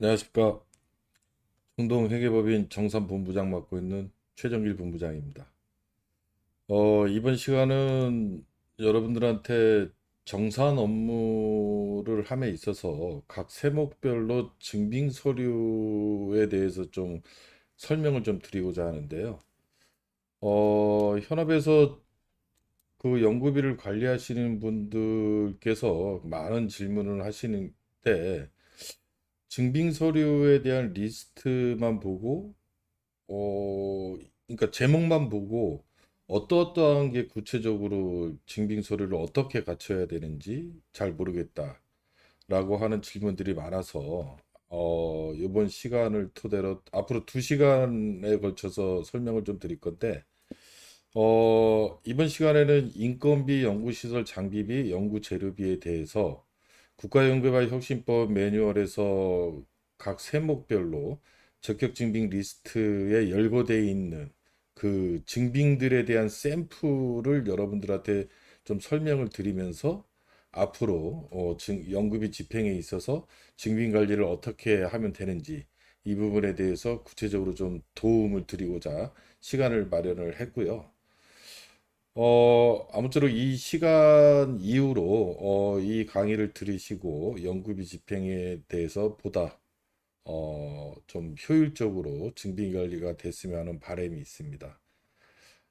안녕하십니까. 공동회계법인 정산본부장 맡고 있는 최정길 본부장입니다. 이번 시간은 여러분들한테 정산 업무를 함에 있어서 각 세목별로 증빙 서류에 대해서 좀 설명을 좀 드리고자 하는데요. 현업에서 그 연구비를 관리하시는 분들께서 많은 질문을 하시는데 증빙 서류에 대한 리스트만 보고 그러니까 제목만 보고 어떠어떠한 게 구체적으로 증빙 서류를 어떻게 갖춰야 되는지 잘 모르겠다라고 하는 질문들이 많아서 이번 시간을 토대로 앞으로 2시간에 걸쳐서 설명을 좀 드릴 건데 이번 시간에는 인건비, 연구시설 장비비, 연구 재료비에 대해서 국가연구개발혁신법 매뉴얼에서 각 세목별로 적격 증빙 리스트에 열거되어 있는 그 증빙들에 대한 샘플을 여러분들한테 좀 설명을 드리면서 앞으로 연구비 집행에 있어서 증빙 관리를 어떻게 하면 되는지 이 부분에 대해서 구체적으로 좀 도움을 드리고자 시간을 마련을 했고요. 아무쪼록 이 시간 이후로 이 강의를 들으시고 연구비 집행에 대해서 보다 좀 효율적으로 증빙 관리가 됐으면 하는 바람이 있습니다.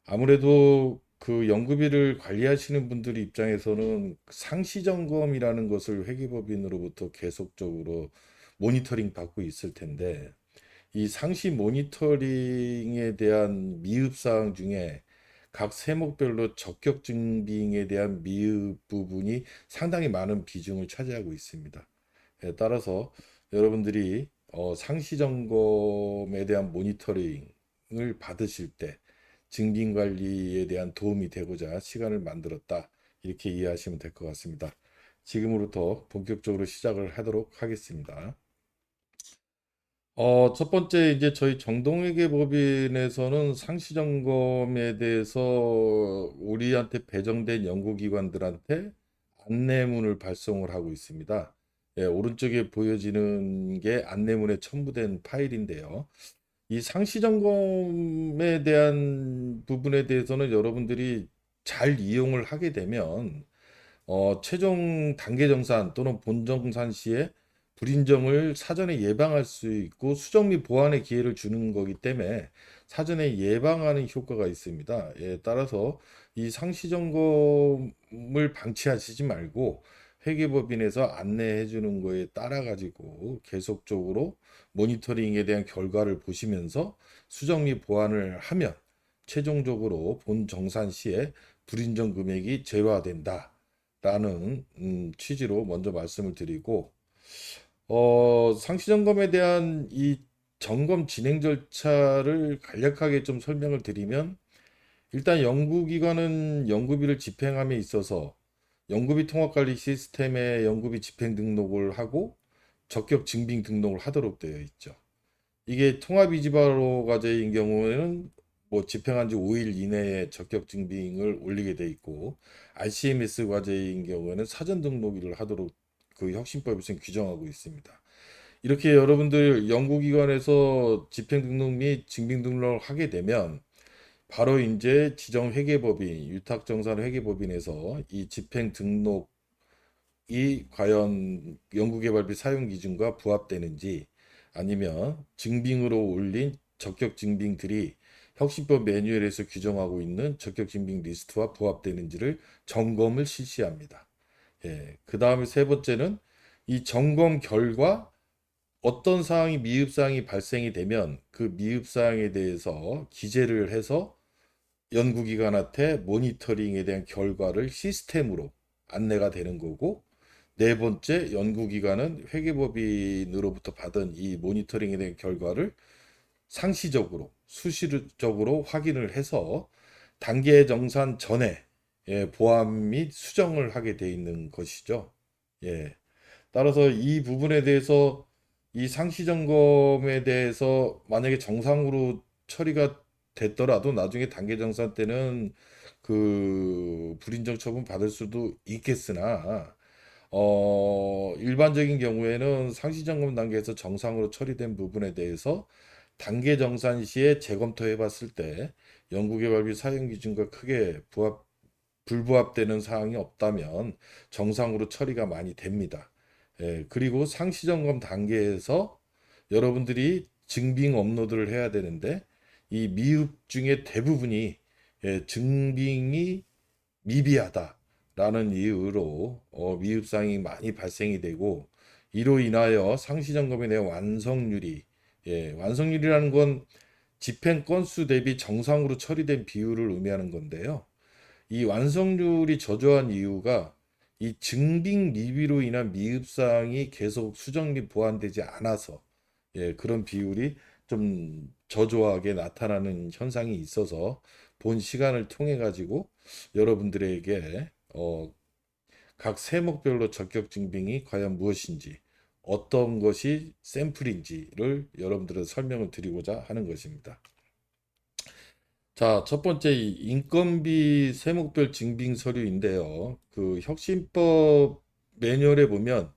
아무래도 그 연구비를 관리하시는 분들 입장에서는 상시 점검이라는 것을 회계법인으로부터 계속적으로 모니터링 받고 있을 텐데 이 상시 모니터링에 대한 미흡 사항 중에 각 세목별로 적격 증빙에 대한 미흡 부분이 상당히 많은 비중을 차지하고 있습니다. 따라서 여러분들이 상시 점검에 대한 모니터링을 받으실 때 증빙 관리에 대한 도움이 되고자 시간을 만들었다. 이렇게 이해하시면 될 것 같습니다. 지금으로부터 본격적으로 시작을 하도록 하겠습니다. 첫 번째 이제 저희 정동회계법인에서는 상시 점검에 대해서 우리한테 배정된 연구기관들한테 안내문을 발송을 하고 있습니다. 예, 오른쪽에 보여지는 게 안내문에 첨부된 파일인데요. 이 상시 점검에 대한 부분에 대해서는 여러분들이 잘 이용을 하게 되면 최종 단계 정산 또는 본정산 시에 불인정을 사전에 예방할 수 있고 수정 및 보완의 기회를 주는 거기 때문에 사전에 예방하는 효과가 있습니다. 예, 따라서 이 상시 점검을 방치하시지 말고 회계법인에서 안내해 주는 거에 따라 가지고 계속적으로 모니터링에 대한 결과를 보시면서 수정 및 보완을 하면 최종적으로 본 정산 시에 불인정 금액이 제로화된다. 라는 취지로 먼저 말씀을 드리고 상시 점검에 대한 이 점검 진행 절차를 간략하게 좀 설명을 드리면 일단 연구기관은 연구비를 집행함에 있어서 연구비 통합관리 시스템에 연구비 집행 등록을 하고 적격 증빙 등록을 하도록 되어 있죠. 이게 통합이지바로 과제인 경우에는 뭐 집행한 지 5일 이내에 적격 증빙을 올리게 돼 있고 RCMS 과제인 경우에는 사전 등록일을 하도록 그 혁신법에서 규정하고 있습니다. 이렇게 여러분들 연구기관에서 집행 등록 및 증빙 등록을 하게 되면 바로 이제 지정 회계법인, 유탁정산 회계법인에서 이 집행 등록이 과연 연구개발비 사용 기준과 부합되는지 아니면 증빙으로 올린 적격 증빙들이 혁신법 매뉴얼에서 규정하고 있는 적격 증빙 리스트와 부합되는지를 점검을 실시합니다. 예, 그 다음에 세 번째는 이 점검 결과 어떤 사항이 미흡 사항이 발생이 되면 그 미흡 사항에 대해서 기재를 해서 연구기관한테 모니터링에 대한 결과를 시스템으로 안내가 되는 거고 네 번째 연구기관은 회계법인으로부터 받은 이 모니터링에 대한 결과를 상시적으로 수시적으로 확인을 해서 단계 정산 전에 예, 보완 및 수정을 하게 돼 있는 것이죠. 예. 따라서 이 부분에 대해서 이 상시 점검에 대해서 만약에 정상으로 처리가 됐더라도 나중에 단계 정산 때는 그 불인정 처분 받을 수도 있겠으나 일반적인 경우에는 상시 점검 단계에서 정상으로 처리된 부분에 대해서 단계 정산 시에 재검토해 봤을 때 연구개발비 사용 기준과 크게 불부합되는 사항이 없다면 정상으로 처리가 많이 됩니다. 그리고 상시 점검 단계에서 여러분들이 증빙 업로드를 해야 되는데 이 미흡 중에 대부분이 증빙이 미비하다라는 이유로 미흡사항이 많이 발생이 되고 이로 인하여 상시 점검에 대한 완성률이 완성률이라는 건 집행 건수 대비 정상으로 처리된 비율을 의미하는 건데요. 이 완성률이 저조한 이유가 이 증빙 미비로 인한 미흡사항이 계속 수정 및 보완되지 않아서 그런 비율이 좀 저조하게 나타나는 현상이 있어서 본 시간을 통해 가지고 여러분들에게 각 세목별로 적격 증빙이 과연 무엇인지 어떤 것이 샘플인지를 여러분들은 설명을 드리고자 하는 것입니다. 자, 첫 번째 이 인건비 세목별 증빙 서류인데요. 그 혁신법 매뉴얼에 보면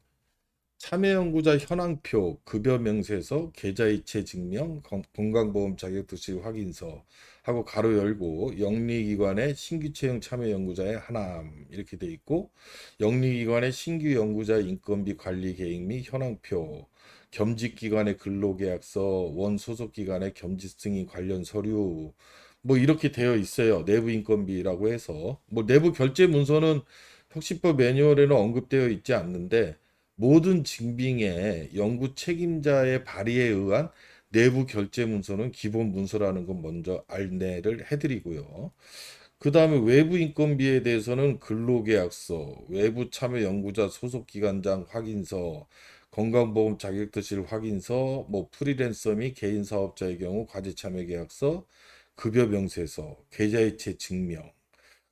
참여연구자 현황표, 급여 명세서, 계좌이체 증명, 건강보험 자격도시 확인서 하고 가로 열고 영리기관의 신규 채용 참여연구자의 하남 이렇게 돼 있고 영리기관의 신규 연구자 인건비 관리 계획 및 현황표, 겸직기관의 근로계약서, 원소속기관의 겸직 승인 관련 서류 뭐 이렇게 되어 있어요. 내부 인건비라고 해서 뭐 내부 결제 문서는 혁신법 매뉴얼에는 언급되어 있지 않는데 모든 증빙의 연구 책임자의 발의에 의한 내부 결제 문서는 기본 문서라는 건 먼저 안내를 해드리고요. 그 다음에 외부 인건비에 대해서는 근로계약서, 외부 참여 연구자 소속기관장 확인서, 건강보험 자격도실 확인서, 뭐 프리랜서 및 개인 사업자의 경우 과제 참여 계약서, 급여 명세서, 계좌이체 증명,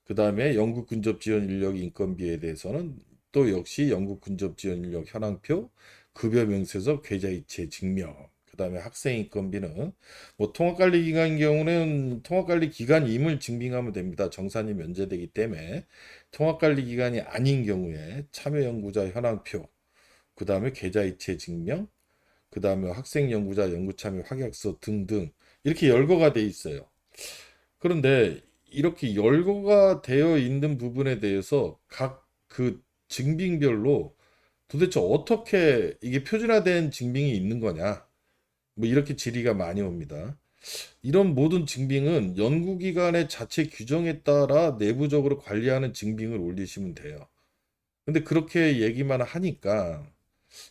그 다음에 연구 근접 지원 인력 인건비에 대해서는 또 역시 연구 근접 지원 인력 현황표, 급여 명세서, 계좌이체 증명. 그 다음에 학생 인건비는 뭐 통합관리 기간 경우는 통합관리 기간임을 증빙하면 됩니다. 정산이 면제되기 때문에 통합관리 기간이 아닌 경우에 참여 연구자 현황표, 그 다음에 계좌이체 증명, 그 다음에 학생 연구자 연구 참여 확약서 등등 이렇게 열거가 돼 있어요. 그런데 이렇게 열거가 되어 있는 부분에 대해서 각 그 증빙별로 도대체 어떻게 이게 표준화된 증빙이 있는 거냐? 뭐 이렇게 질의가 많이 옵니다. 이런 모든 증빙은 연구기관의 자체 규정에 따라 내부적으로 관리하는 증빙을 올리시면 돼요. 근데 그렇게 얘기만 하니까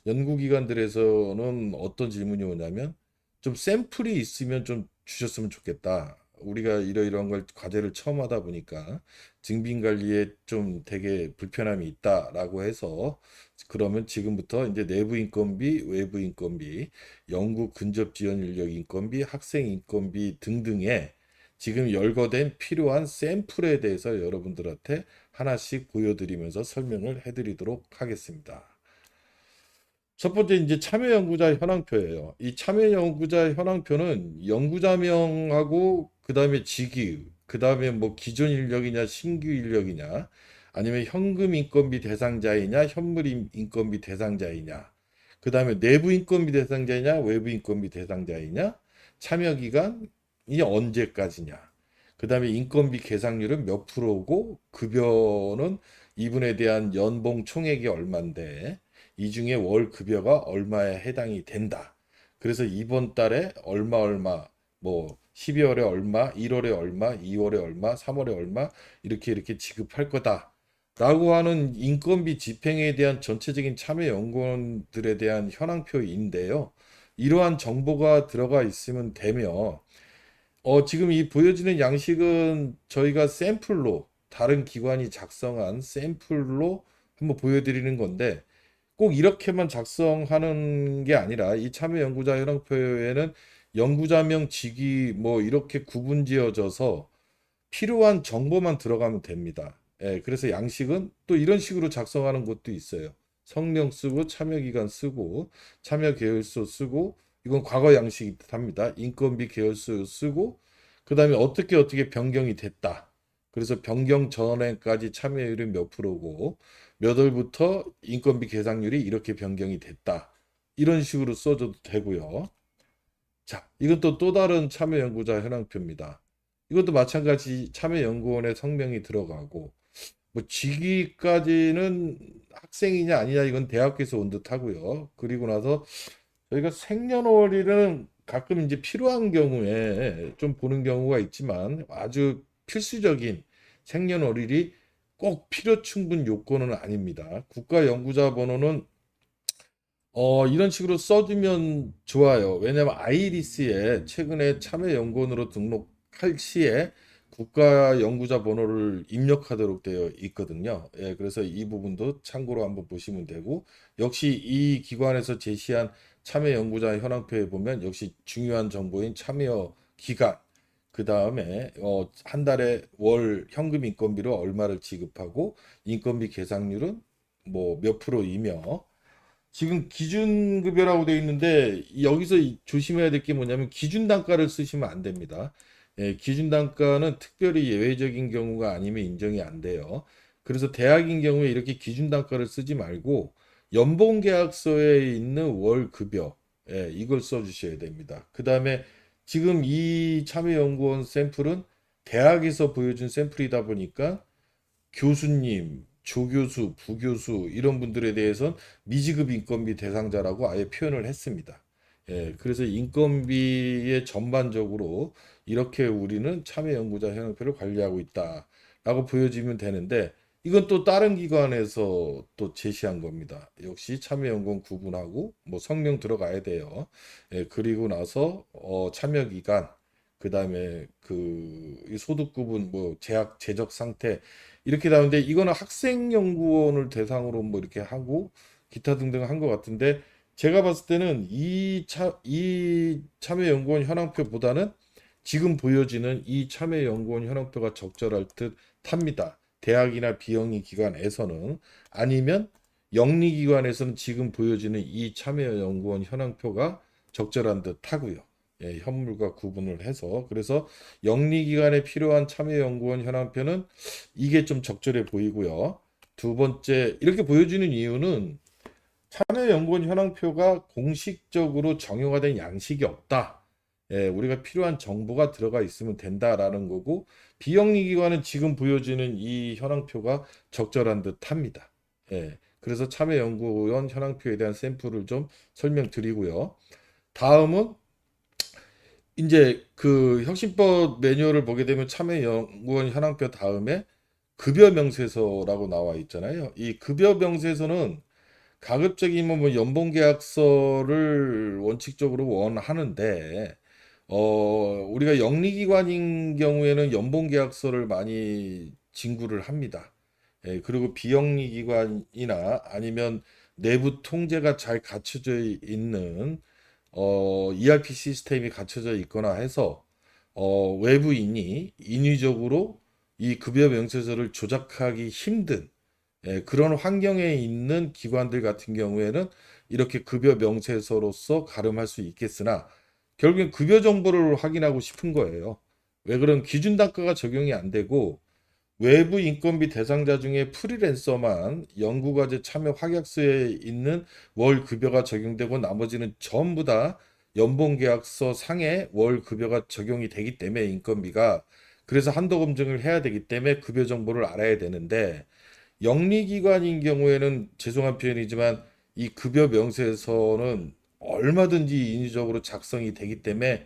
연구기관들에서는 어떤 질문이 오냐면 좀 샘플이 있으면 좀 주셨으면 좋겠다. 우리가 이러이러한 걸 과제를 처음 하다 보니까 증빙 관리에 좀 되게 불편함이 있다라고 해서 그러면 지금부터 이제 내부 인건비, 외부 인건비, 연구 근접 지원 인력 인건비, 학생 인건비 등등의 지금 열거된 필요한 샘플에 대해서 여러분들한테 하나씩 보여드리면서 설명을 해드리도록 하겠습니다. 첫 번째 이제 참여 연구자 현황표예요. 이 참여 연구자 현황표는 연구자명하고 그다음에 직위, 그다음에 뭐 기존 인력이냐 신규 인력이냐 아니면 현금 인건비 대상자이냐 현물 인건비 대상자이냐 그다음에 내부 인건비 대상자이냐 외부 인건비 대상자이냐 참여 기간이 언제까지냐 그다음에 인건비 계상률은 몇 프로고 급여는 이분에 대한 연봉 총액이 얼만데 이 중에 월 급여가 얼마에 해당이 된다. 그래서 이번 달에 얼마 얼마 뭐 12월에 얼마, 1월에 얼마, 2월에 얼마, 3월에 얼마 이렇게 지급할 거다. 라고 하는 인건비 집행에 대한 전체적인 참여 연구원들에 대한 현황표인데요. 이러한 정보가 들어가 있으면 되며 지금 이 보여지는 양식은 저희가 샘플로 다른 기관이 작성한 샘플로 한번 보여드리는 건데 꼭 이렇게만 작성하는 게 아니라 이 참여 연구자 현황표에는 연구자명 직위 뭐 이렇게 구분 지어져서 필요한 정보만 들어가면 됩니다. 그래서 양식은 또 이런 식으로 작성하는 것도 있어요. 성명 쓰고 참여 기간 쓰고 참여 계열서 쓰고 이건 과거 양식이 합니다. 인건비 계열서 쓰고 그다음에 어떻게 변경이 됐다. 그래서 변경 전에까지 참여율이 몇 프로고 몇 월부터 인건비 계상률이 이렇게 변경이 됐다. 이런 식으로 써줘도 되고요. 자, 이건 또 다른 참여연구자 현황표입니다. 이것도 마찬가지 참여연구원의 성명이 들어가고 뭐 직위까지는 학생이냐 아니냐 이건 대학교에서 온 듯 하고요. 그리고 나서 저희가 생년월일은 가끔 이제 필요한 경우에 좀 보는 경우가 있지만 아주 필수적인 생년월일이 꼭 필요 충분 요건은 아닙니다. 국가연구자 번호는 이런 식으로 써주면 좋아요. 왜냐하면 아이리스에 최근에 참여연구원으로 등록할 시에 국가연구자 번호를 입력하도록 되어 있거든요. 예, 그래서 이 부분도 참고로 한번 보시면 되고, 역시 이 기관에서 제시한 참여연구자 현황표에 보면 역시 중요한 정보인 참여 기간, 그 다음에 한 달에 월 현금 인건비로 얼마를 지급하고 인건비 계상률은 뭐 몇 프로이며 지금 기준급여라고 되어 있는데 여기서 조심해야 될 게 뭐냐면 기준 단가를 쓰시면 안 됩니다. 예, 기준 단가는 특별히 예외적인 경우가 아니면 인정이 안 돼요. 그래서 대학인 경우에 이렇게 기준 단가를 쓰지 말고 연봉 계약서에 있는 월 급여 이걸 써주셔야 됩니다. 그 다음에 지금 이 참여연구원 샘플은 대학에서 보여준 샘플이다 보니까 교수님, 조교수, 부교수 이런 분들에 대해서는 미지급 인건비 대상자라고 아예 표현을 했습니다. 예, 그래서 인건비의 전반적으로 이렇게 우리는 참여연구자 현황표를 관리하고 있다라고 보여지면 되는데 이건 또 다른 기관에서 또 제시한 겁니다. 역시 참여연구원 구분하고 뭐 성명 들어가야 돼요. 예, 그리고 나서 참여기간 그다음에 이 소득 구분 뭐 재학 재적 상태 이렇게 나오는데 이거는 학생연구원을 대상으로 뭐 이렇게 하고 기타 등등 한 것 같은데 제가 봤을 때는 이 참여연구원 현황표보다는 지금 보여지는 이 참여연구원 현황표가 적절할 듯 합니다. 대학이나 비영리 기관에서는 아니면 영리 기관에서는 지금 보여지는 이 참여연구원 현황표가 적절한 듯 하고요. 예, 현물과 구분을 해서 그래서 영리기관에 필요한 참여연구원 현황표는 이게 좀 적절해 보이고요. 두 번째 이렇게 보여주는 이유는 참여연구원 현황표가 공식적으로 정형화된 양식이 없다. 예, 우리가 필요한 정보가 들어가 있으면 된다라는 거고 비영리기관은 지금 보여지는 이 현황표가 적절한 듯 합니다. 예, 그래서 참여연구원 현황표에 대한 샘플을 좀 설명드리고요. 다음은 이제 그 혁신법 매뉴얼을 보게 되면 참여연구원 현황표 다음에 급여 명세서라고 나와 있잖아요. 이 급여 명세서는 가급적이면 뭐 연봉 계약서를 원칙적으로 원하는데 우리가 영리기관인 경우에는 연봉 계약서를 많이 진구를 합니다. 예, 그리고 비영리기관이나 아니면 내부 통제가 잘 갖춰져 있는 ERP 시스템이 갖춰져 있거나 해서 외부인이 인위적으로 이 급여 명세서를 조작하기 힘든 그런 환경에 있는 기관들 같은 경우에는 이렇게 급여 명세서로서 가름할 수 있겠으나 결국엔 급여 정보를 확인하고 싶은 거예요. 왜 그런 기준 단가가 적용이 안 되고 외부 인건비 대상자 중에 프리랜서만 연구과제 참여 확약서에 있는 월 급여가 적용되고 나머지는 전부 다 연봉계약서 상의 월 급여가 적용이 되기 때문에 인건비가 그래서 한도 검증을 해야 되기 때문에 급여 정보를 알아야 되는데 영리기관인 경우에는 죄송한 표현이지만 이 급여 명세서는 얼마든지 인위적으로 작성이 되기 때문에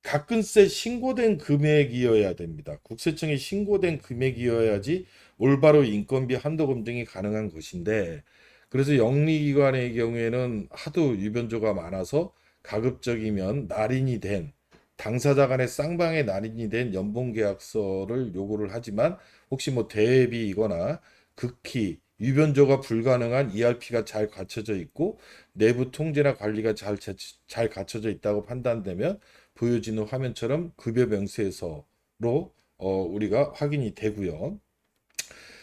가끔세 신고된 금액이어야 됩니다. 국세청에 신고된 금액이어야지 올바로 인건비 한도 검증이 가능한 것인데 그래서 영리기관의 경우에는 하도 유변조가 많아서 가급적이면 날인이 된 당사자 간의 쌍방의 날인이 된 연봉계약서를 요구를 하지만 혹시 뭐 대비이거나 극히 유변조가 불가능한 ERP가 잘 갖춰져 있고 내부 통제나 관리가 잘 갖춰져 있다고 판단되면 보여지는 화면처럼 급여 명세서로 우리가 확인이 되고요.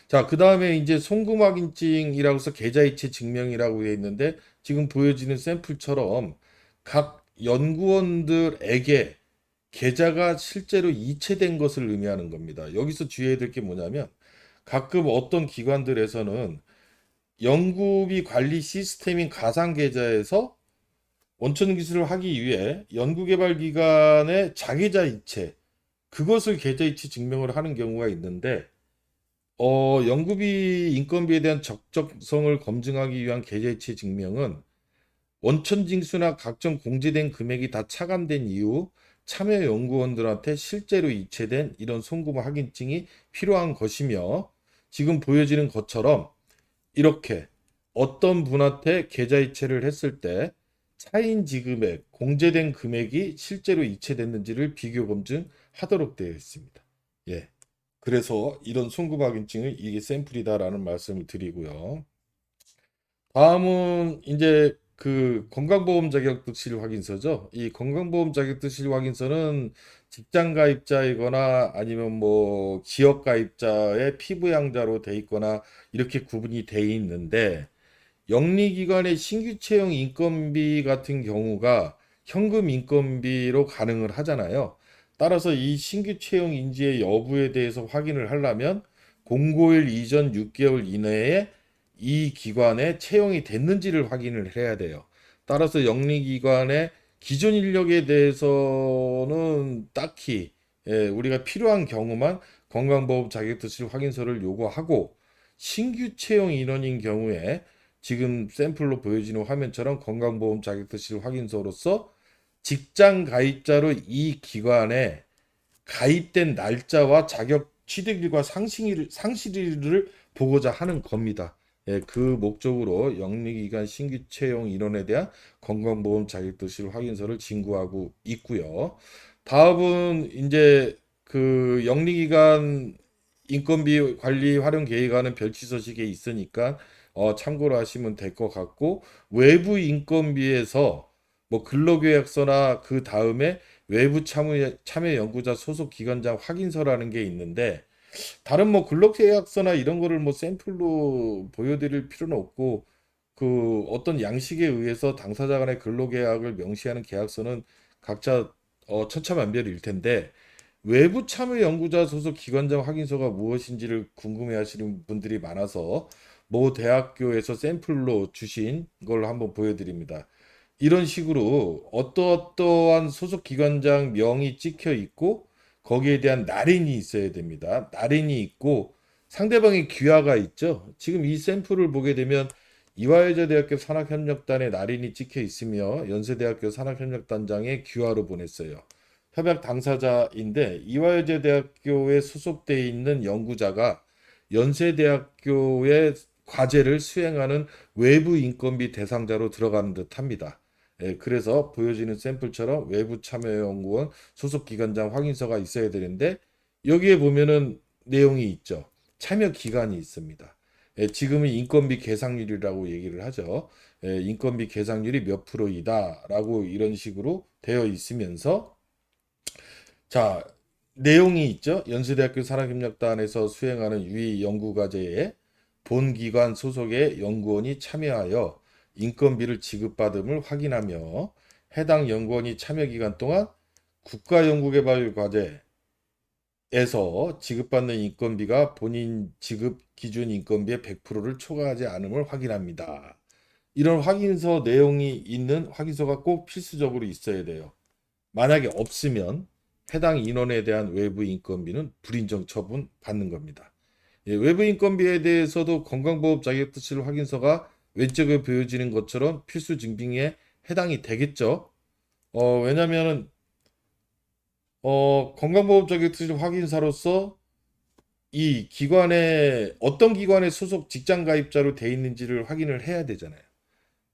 자, 그 다음에 이제 송금 확인증이라고 해서 계좌이체 증명이라고 되어 있는데 지금 보여지는 샘플처럼 각 연구원들에게 계좌가 실제로 이체된 것을 의미하는 겁니다. 여기서 주의해야 될 게 뭐냐면 가끔 어떤 기관들에서는 연구비 관리 시스템인 가상계좌에서 원천 기술을 하기 위해 연구개발기관의 자계좌 이체, 그것을 계좌 이체 증명을 하는 경우가 있는데, 연구비 인건비에 대한 적정성을 검증하기 위한 계좌 이체 증명은 원천 징수나 각종 공제된 금액이 다 차감된 이후 참여 연구원들한테 실제로 이체된 이런 송금 확인증이 필요한 것이며, 지금 보여지는 것처럼 이렇게 어떤 분한테 계좌 이체를 했을 때 차인 지급액, 공제된 금액이 실제로 이체됐는지를 비교 검증하도록 되어 있습니다. 예. 그래서 이런 송금 확인증은 이게 샘플이다라는 말씀을 드리고요. 다음은 이제 그 건강보험 자격득실 확인서죠. 이 건강보험 자격득실 확인서는 직장 가입자이거나 아니면 뭐 지역 가입자의 피부양자로 돼 있거나 이렇게 구분이 돼 있는데, 영리기관의 신규 채용 인건비 같은 경우가 현금 인건비로 가능을 하잖아요. 따라서 이 신규 채용 인지의 여부에 대해서 확인을 하려면 공고일 이전 6개월 이내에 이 기관에 채용이 됐는지를 확인을 해야 돼요. 따라서 영리기관의 기존 인력에 대해서는 딱히 우리가 필요한 경우만 건강보험 자격증 확인서를 요구하고, 신규 채용 인원인 경우에 지금 샘플로 보여지는 화면처럼 건강보험 자격증 확인서로서 직장 가입자로 이 기관에 가입된 날짜와 자격 취득일과 상실일을 보고자 하는 겁니다. 예, 그 목적으로 영리기관 신규 채용 인원에 대한 건강보험 자격증 확인서를 진구하고 있고요. 다음은 이제 그 영리기관 인건비 관리 활용 계획안은 별치서식에 있으니까 참고로 하시면 될 것 같고, 외부 인건비에서 뭐 근로계약서나 그 다음에 외부 참여 연구자 소속 기관장 확인서라는 게 있는데, 다른 뭐 근로계약서나 이런 거를 뭐 샘플로 보여드릴 필요는 없고, 그 어떤 양식에 의해서 당사자 간의 근로계약을 명시하는 계약서는 각자 천차만별일 텐데, 외부 참여 연구자 소속 기관장 확인서가 무엇인지를 궁금해하시는 분들이 많아서 모 대학교에서 샘플로 주신 걸 한번 보여드립니다. 이런 식으로 어떠어떠한 소속 기관장 명이 찍혀 있고 거기에 대한 날인이 있어야 됩니다. 날인이 있고 상대방의 귀하가 있죠. 지금 이 샘플을 보게 되면 이화여자대학교 산학협력단의 날인이 찍혀 있으며 연세대학교 산학협력단장의 귀하로 보냈어요. 협약 당사자인데 이화여자대학교에 소속되어 있는 연구자가 연세대학교의 과제를 수행하는 외부 인건비 대상자로 들어가는 듯합니다. 예, 그래서 보여지는 샘플처럼 외부 참여연구원 소속 기관장 확인서가 있어야 되는데, 여기에 보면은 내용이 있죠. 참여 기간이 있습니다. 예, 지금은 인건비 계상률이라고 얘기를 하죠. 예, 인건비 계상률이 몇 프로이다라고 이런 식으로 되어 있으면서, 자, 내용이 있죠. 연세대학교 산학협력단에서 수행하는 유의 연구과제에 본 기관 소속의 연구원이 참여하여 인건비를 지급받음을 확인하며, 해당 연구원이 참여 기간 동안 국가연구개발과제에서 지급받는 인건비가 본인 지급 기준 인건비의 100%를 초과하지 않음을 확인합니다. 이런 확인서 내용이 있는 확인서가 꼭 필수적으로 있어야 돼요. 만약에 없으면 해당 인원에 대한 외부 인건비는 불인정 처분 받는 겁니다. 예, 외부 인건비에 대해서도 건강보험 자격증 확인서가 왼쪽에 보여지는 것처럼 필수 증빙에 해당이 되겠죠. 왜냐면은 건강보험 자격증 확인사로서 이 기관에 어떤 기관에 소속 직장 가입자로 돼 있는지를 확인을 해야 되잖아요.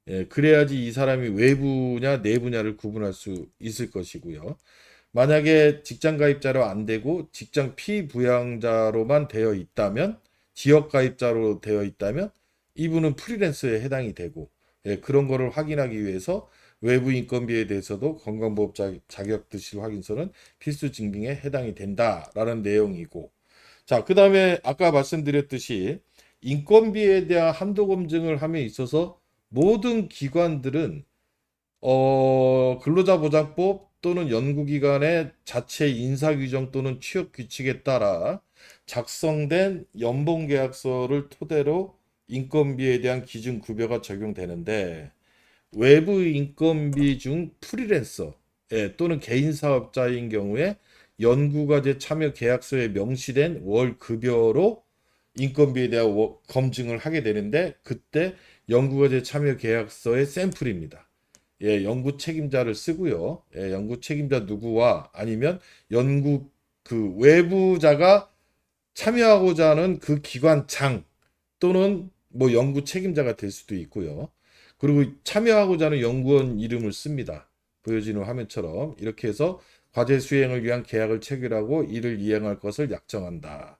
예, 그래야지 이 사람이 외부냐 내부냐를 구분할 수 있을 것이고요. 만약에 직장 가입자로 안 되고 직장 피부양자로만 되어 있다면, 지역 가입자로 되어 있다면 이분은 프리랜서에 해당이 되고, 예, 그런 거를 확인하기 위해서 외부 인건비에 대해서도 건강보험 자격증 확인서는 필수 증빙에 해당이 된다라는 내용이고, 자, 그다음에 아까 말씀드렸듯이 인건비에 대한 한도 검증을 함에 있어서 모든 기관들은 근로자보장법 또는 연구기관의 자체 인사규정 또는 취업규칙에 따라 작성된 연봉계약서를 토대로 인건비에 대한 기준 급여가 적용되는데 외부 인건비 중 프리랜서 또는 개인 사업자인 경우에 연구과제 참여 계약서에 명시된 월 급여로 인건비에 대한 검증을 하게 되는데 그때 연구과제 참여 계약서의 샘플입니다. 연구 책임자를 쓰고요. 연구 책임자 누구와 아니면 연구 그 외부자가 참여하고자 하는 그 기관장 또는 뭐 연구 책임자가 될 수도 있고요. 그리고 참여하고자 하는 연구원 이름을 씁니다. 보여지는 화면처럼 이렇게 해서 과제 수행을 위한 계약을 체결하고 이를 이행할 것을 약정한다.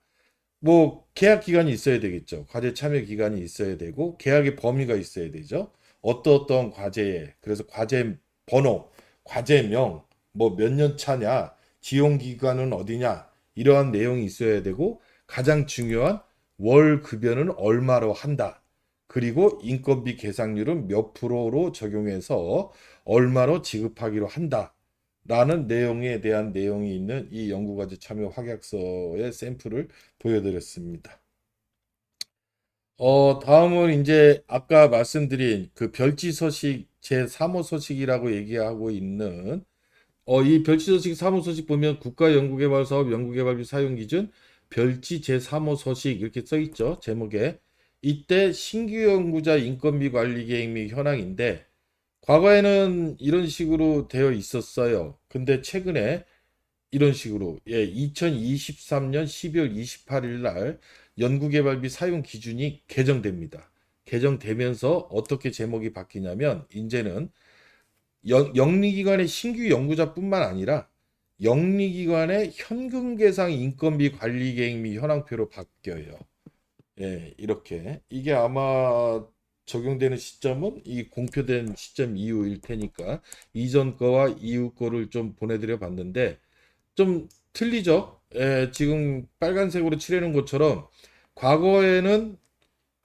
뭐 계약 기간이 있어야 되겠죠. 과제 참여 기간이 있어야 되고 계약의 범위가 있어야 되죠. 어떤 과제에 그래서 과제 번호, 과제명, 뭐 몇 년 차냐, 지용 기간은 어디냐 이러한 내용이 있어야 되고 가장 중요한 월 급여는 얼마로 한다. 그리고 인건비 계상률은 몇 프로로 적용해서 얼마로 지급하기로 한다. 라는 내용에 대한 내용이 있는 이 연구과제 참여 확약서의 샘플을 보여드렸습니다. 다음은 이제 아까 말씀드린 그 별지서식 제3호 서식이라고 얘기하고 있는 이 별지서식 3호 서식 보면 국가연구개발사업 연구개발비 사용기준 별지 제3호 서식 이렇게 써 있죠. 제목에. 이때 신규 연구자 인건비 관리 계획 및 현황인데 과거에는 이런 식으로 되어 있었어요. 근데 최근에 이런 식으로 2023년 12월 28일 날 연구개발비 사용 기준이 개정됩니다. 개정되면서 어떻게 제목이 바뀌냐면 이제는 영리기관의 신규 연구자뿐만 아니라 영리기관의 현금 계상 인건비 관리 계획 및 현황표로 바뀌어요. 이렇게 이게 아마 적용되는 시점은 이 공표된 시점 이후일 테니까 이전 거와 이후 거를 좀 보내드려 봤는데 좀 틀리죠? 지금 빨간색으로 칠해놓은 것처럼 과거에는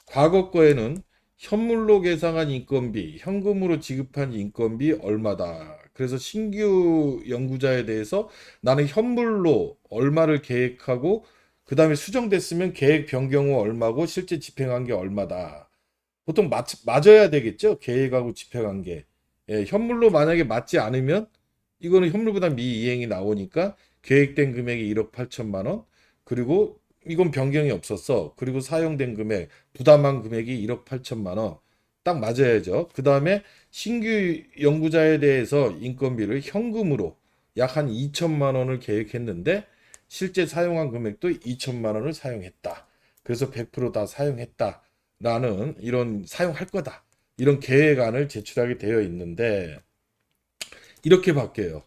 과거 거에는 현물로 계상한 인건비, 현금으로 지급한 인건비 얼마다. 그래서 신규 연구자에 대해서 나는 현물로 얼마를 계획하고 그 다음에 수정됐으면 계획 변경 후 얼마고 실제 집행한 게 얼마다. 보통 맞아야 되겠죠? 계획하고 집행한 게. 현물로 만약에 맞지 않으면 이거는 현물보다 미이행이 나오니까 계획된 금액이 1억 8천만 원. 그리고 이건 변경이 없었어. 그리고 사용된 금액, 부담한 금액이 1억 8천만 원. 딱 맞아야죠. 그 다음에 신규 연구자에 대해서 인건비를 현금으로 약 한 2천만 원을 계획했는데 실제 사용한 금액도 2천만 원을 사용했다. 그래서 100%다 사용했다. 라는 이런 사용할 거다. 이런 계획안을 제출하게 되어 있는데 이렇게 바뀌어요.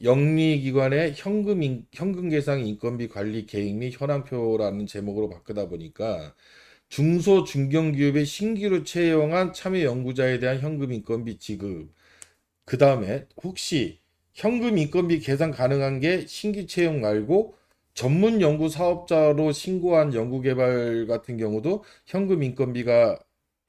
영리기관의 현금 계상 인건비 관리 계획 및 현황표라는 제목으로 바꾸다 보니까 중소 중견기업의 신규로 채용한 참여 연구자에 대한 현금 인건비 지급. 그 다음에 혹시 현금 인건비 계산 가능한 게 신규 채용 말고 전문 연구 사업자로 신고한 연구개발 같은 경우도 현금 인건비가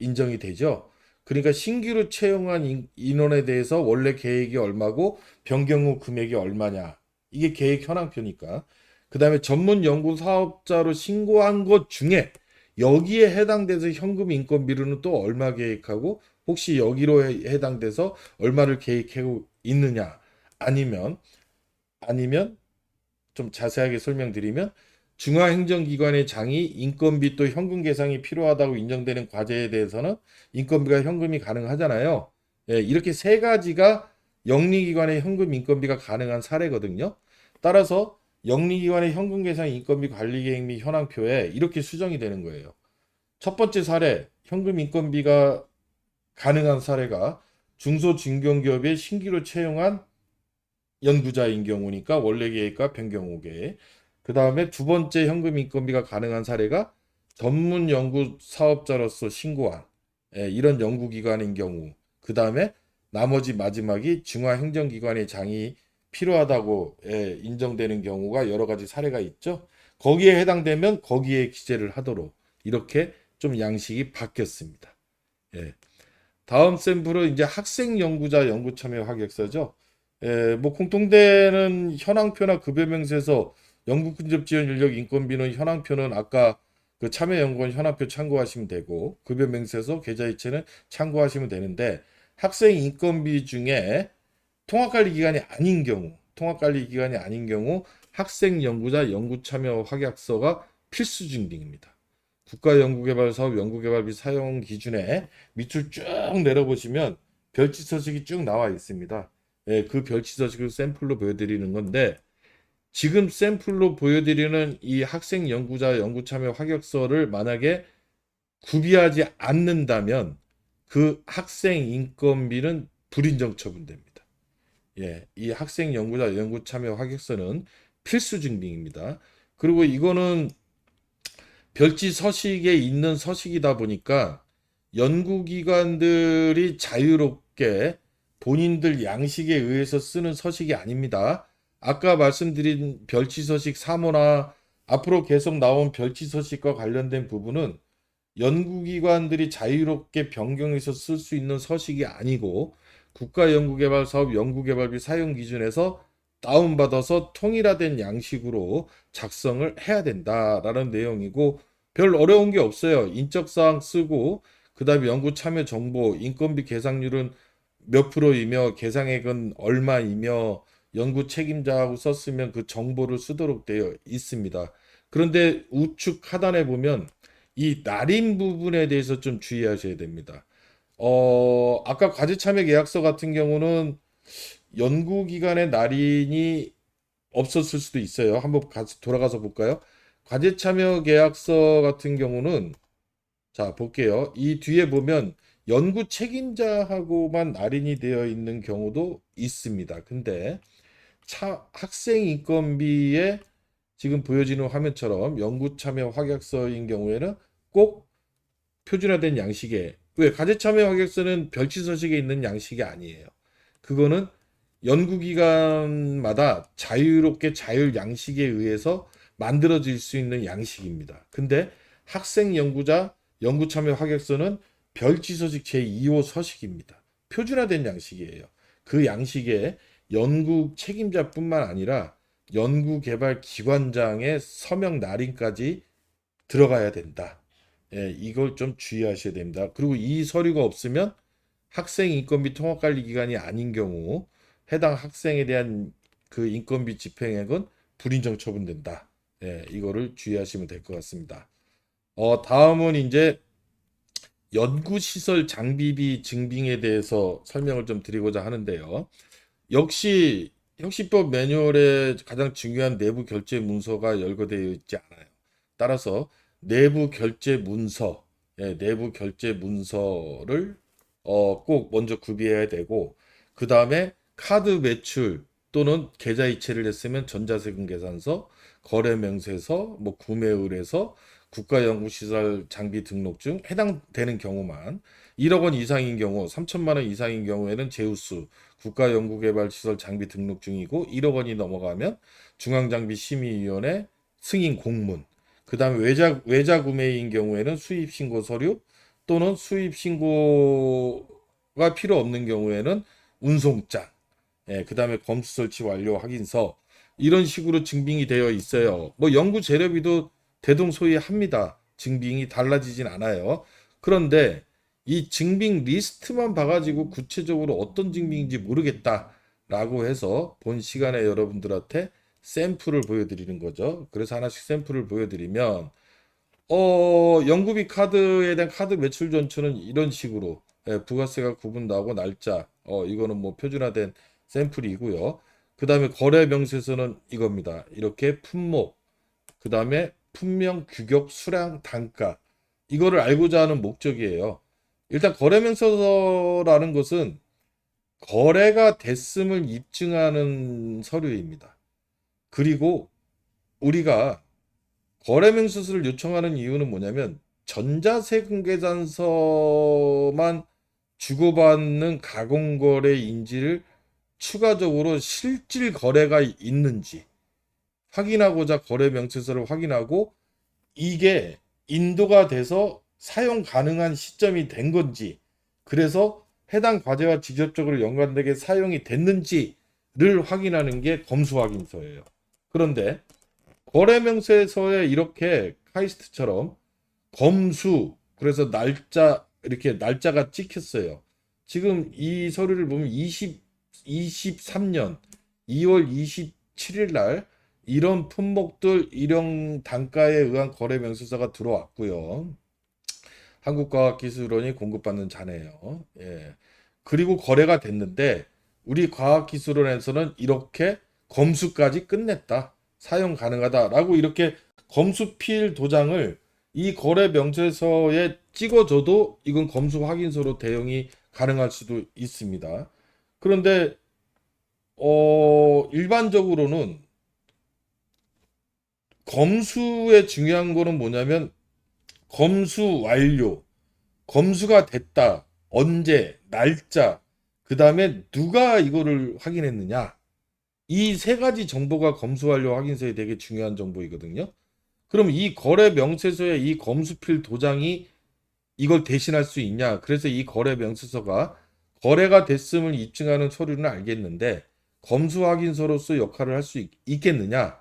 인정이 되죠. 그러니까 신규로 채용한 인원에 대해서 원래 계획이 얼마고 변경 후 금액이 얼마냐. 이게 계획 현황표니까. 그 다음에 전문 연구 사업자로 신고한 것 중에 여기에 해당돼서 현금 인건비로는 또 얼마 계획하고 혹시 여기로 해당돼서 얼마를 계획하고 있느냐. 아니면 좀 자세하게 설명드리면 중앙행정기관의 장이 인건비 또 현금 계상이 필요하다고 인정되는 과제에 대해서는 인건비가 현금이 가능하잖아요. 이렇게 세 가지가 영리기관의 현금 인건비가 가능한 사례거든요. 따라서 영리기관의 현금 계상 인건비 관리 계획 및 현황표에 이렇게 수정이 되는 거예요. 첫 번째 사례, 현금 인건비가 가능한 사례가 중소중견기업의 신규로 채용한 연구자인 경우니까 원래 계획과 변경 후 계획. 그 다음에 두 번째 현금 인건비가 가능한 사례가 전문 연구 사업자로서 신고한 이런 연구기관인 경우. 그 다음에 나머지 마지막이 중앙행정기관의 장이 필요하다고 인정되는 경우가 여러 가지 사례가 있죠. 거기에 해당되면 거기에 기재를 하도록 이렇게 좀 양식이 바뀌었습니다. 다음 샘플은 이제 학생 연구자 연구 참여 하객서죠. 뭐 공통되는 현황표나 급여명세서 영국근접지원 인력 인건비는 현황표는 아까 그 참여연구원 현황표 참고하시면 되고 급여명세서 계좌이체는 참고하시면 되는데 학생 인건비 중에 통합관리 기간이 아닌 경우 학생 연구자 연구참여 확약서가 필수 증빙입니다. 국가연구개발사업 연구개발비 사용 기준에 밑줄 쭉 내려보시면 별지 서식이 쭉 나와 있습니다. 그 별지 서식을 샘플로 보여드리는 건데 지금 샘플로 보여드리는 이 학생 연구자 연구참여 확약서를 만약에 구비하지 않는다면 그 학생 인건비는 불인정 처분됩니다. 이 학생 연구자 연구 참여 확약서는 필수 증빙입니다. 그리고 이거는 별지 서식에 있는 서식이다 보니까 연구기관들이 자유롭게 본인들 양식에 의해서 쓰는 서식이 아닙니다. 아까 말씀드린 별지 서식 3호나 앞으로 계속 나온 별지 서식과 관련된 부분은 연구기관들이 자유롭게 변경해서 쓸 수 있는 서식이 아니고 국가연구개발사업 연구개발비 사용 기준에서 다운받아서 통일화된 양식으로 작성을 해야 된다라는 내용이고 별 어려운 게 없어요. 인적사항 쓰고 그다음에 연구 참여 정보, 인건비 계상률은 몇 프로이며 계상액은 얼마이며 연구 책임자하고 썼으면 그 정보를 쓰도록 되어 있습니다. 그런데 우측 하단에 보면 이 날인 부분에 대해서 좀 주의하셔야 됩니다. 아까 과제 참여 계약서 같은 경우는 연구기관의 날인이 없었을 수도 있어요. 한번 돌아가서 볼까요? 과제 참여 계약서 같은 경우는 자, 볼게요. 이 뒤에 보면 연구 책임자하고만 날인이 되어 있는 경우도 있습니다. 근데 학생 인건비에 지금 보여지는 화면처럼 연구 참여 확약서인 경우에는 꼭 표준화된 양식에 왜 과제 참여 확약서는 별치 서식에 있는 양식이 아니에요. 그거는 연구기관마다 자유롭게 자율 양식에 의해서 만들어질 수 있는 양식입니다. 근데 학생 연구자 연구 참여 확약서는 별지 서식 제2호 서식입니다. 표준화된 양식이에요. 그 양식에 연구 책임자뿐만 아니라 연구개발 기관장의 서명 날인까지 들어가야 된다. 이걸 좀 주의하셔야 됩니다. 그리고 이 서류가 없으면 학생 인건비 통합관리 기간이 아닌 경우 해당 학생에 대한 그 인건비 집행액은 불인정 처분된다. 이거를 주의하시면 될 것 같습니다. 다음은 이제 연구시설 장비비 증빙에 대해서 설명을 좀 드리고자 하는데요. 역시 혁신법 매뉴얼에 가장 중요한 내부 결제 문서가 열거되어 있지 않아요. 따라서 내부 결제 문서를 꼭 먼저 구비해야 되고 그 다음에 카드 매출 또는 계좌이체를 했으면 전자세금 계산서, 거래명세서, 뭐 구매 의뢰서, 국가연구시설 장비 등록증 해당되는 경우만 1억 원 이상인 경우, 3천만 원 이상인 경우에는 제우스 국가연구개발시설 장비 등록증이고 1억 원이 넘어가면 중앙장비심의위원회 승인 공문 그 다음에 외자 구매인 경우에는 수입 신고 서류 또는 수입 신고가 필요 없는 경우에는 운송장, 그 다음에 검수 설치 완료 확인서 이런 식으로 증빙이 되어 있어요. 뭐 연구 재료비도 대동소이합니다. 증빙이 달라지진 않아요. 그런데 이 증빙 리스트만 봐가지고 구체적으로 어떤 증빙인지 모르겠다라고 해서 본 시간에 여러분들한테 샘플을 보여드리는 거죠. 그래서 하나씩 샘플을 보여드리면 연구비 카드에 대한 카드 매출 전처는 이런 식으로 부가세가 구분나고 날짜 이거는 뭐 표준화된 샘플이고요. 그 다음에 거래 명세서는 이겁니다. 이렇게 품목 그 다음에 품명 규격 수량 단가 이거를 알고자 하는 목적이에요. 일단 거래 명세서라는 것은 거래가 됐음을 입증하는 서류입니다. 그리고 우리가 거래명세서를 요청하는 이유는 뭐냐면 전자세금 계산서만 주고받는 가공거래 인지를 추가적으로 실질 거래가 있는지 확인하고자 거래명세서를 확인하고 이게 인도가 돼서 사용 가능한 시점이 된 건지 그래서 해당 과제와 직접적으로 연관되게 사용이 됐는지를 확인하는 게 검수 확인서예요. 그런데 거래명세서에 이렇게 카이스트처럼 검수, 그래서 날짜, 이렇게 날짜가 찍혔어요. 지금 이 서류를 보면 23년 2월 27일 날 이런 품목들, 이런 단가에 의한 거래 명세서가 들어왔고요. 한국과학기술원이 공급받는 자네요. 예. 그리고 거래가 됐는데 우리 과학기술원에서는 이렇게 검수까지 끝냈다. 사용 가능하다라고 이렇게 검수필 도장을 이 거래 명세서에 찍어줘도 이건 검수 확인서로 대응이 가능할 수도 있습니다. 그런데 일반적으로는 검수의 중요한 거는 뭐냐면 검수 완료, 검수가 됐다, 언제, 날짜, 그 다음에 누가 이거를 확인했느냐. 이 세 가지 정보가 검수 완료 확인서에 되게 중요한 정보이거든요. 그럼 이 거래 명세서의 이 검수필 도장이 이걸 대신할 수 있냐? 그래서 이 거래 명세서가 거래가 됐음을 입증하는 서류는 알겠는데 검수 확인서로서 역할을 할 수 있겠느냐?